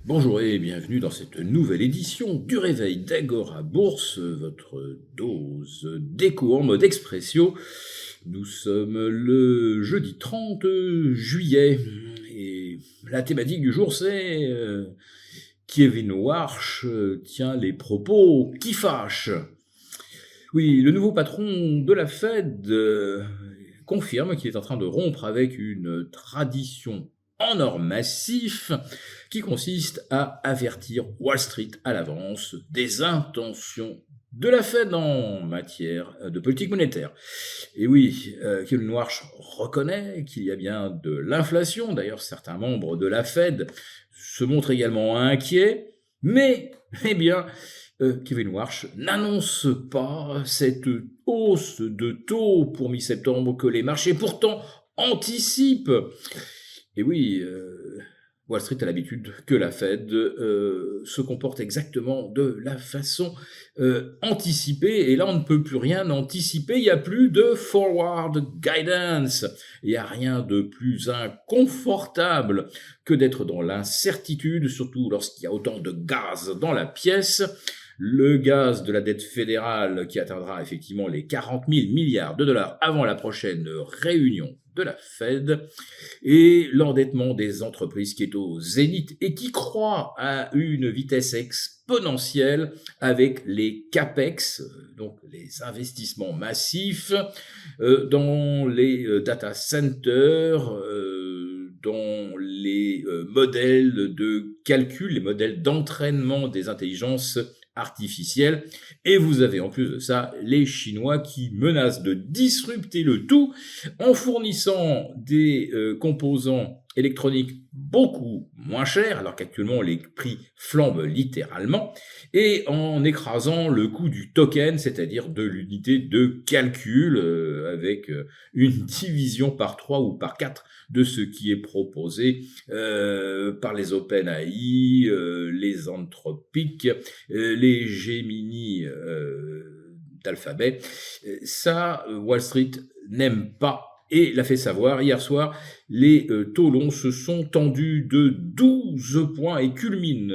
Bonjour et bienvenue dans cette nouvelle édition du Réveil d'Agora Bourse, votre dose d'écho en mode expresso. Nous sommes le jeudi 30 juillet et la thématique du jour c'est Kevin Warsh tient les propos qui fâchent. Oui, le nouveau patron de la Fed confirme qu'il est en train de rompre avec une tradition en or massif qui consiste à avertir Wall Street à l'avance des intentions de la Fed en matière de politique monétaire. Et oui, Kevin Warsh reconnaît qu'il y a bien de l'inflation. D'ailleurs, certains membres de la Fed se montrent également inquiets. Mais, eh bien, Kevin Warsh n'annonce pas cette hausse de taux pour mi-septembre que les marchés pourtant anticipent. Et oui, Wall Street a l'habitude que la Fed se comporte exactement de la façon anticipée. Et là, on ne peut plus rien anticiper. Il n'y a plus de forward guidance. Il n'y a rien de plus inconfortable que d'être dans l'incertitude, surtout lorsqu'il y a autant de gaz dans la pièce. Le gaz de la dette fédérale qui atteindra effectivement les 40 000 milliards de dollars avant la prochaine réunion de la Fed, et l'endettement des entreprises qui est au zénith et qui croît à une vitesse exponentielle avec les CAPEX, donc les investissements massifs dans les data centers, dans les modèles de calcul, les modèles d'entraînement des intelligences artificielle. Et vous avez en plus de ça les Chinois qui menacent de disrupter le tout en fournissant des composants électroniques beaucoup moins chers, alors qu'actuellement les prix flambent littéralement, et en écrasant le coût du token, c'est-à-dire de l'unité de calcul, avec une division par 3 ou par 4 de ce qui est proposé par les OpenAI, les Anthropic, les Gemini d'Alphabet. Ça, Wall Street n'aime pas et l'a fait savoir. Hier soir, les taux longs se sont tendus de 12 points et culminent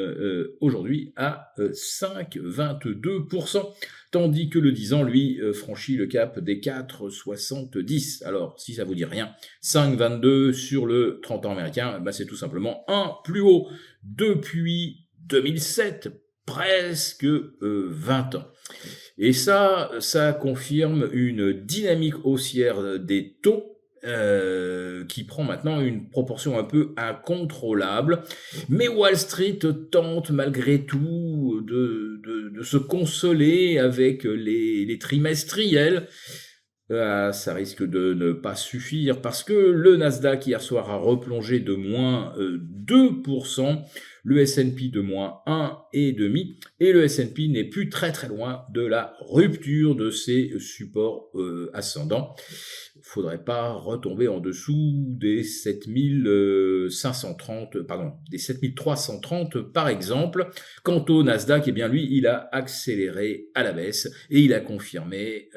aujourd'hui à 5,22%, tandis que le 10 ans, lui, franchit le cap des 4,70. Alors, si ça vous dit rien, 5,22 sur le 30 ans américain, bah, c'est tout simplement un plus haut depuis 2007, presque 20 ans. Et ça confirme une dynamique haussière des taux qui prend maintenant une proportion un peu incontrôlable. Mais Wall Street tente malgré tout de se consoler avec les trimestriels. Ça risque de ne pas suffire parce que le Nasdaq hier soir a replongé de moins 2%, le S&P de moins 1,5%, et le S&P n'est plus très très loin de la rupture de ses supports ascendants. Il ne faudrait pas retomber en dessous des 7530, pardon, des 7330 par exemple. Quant au Nasdaq, eh bien lui, il a accéléré à la baisse et il a confirmé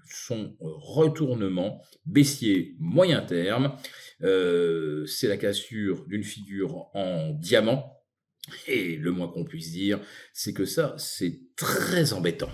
son retournement baissier moyen terme. C'est la cassure d'une figure en diamant. Et le moins qu'on puisse dire, c'est que ça, c'est très embêtant.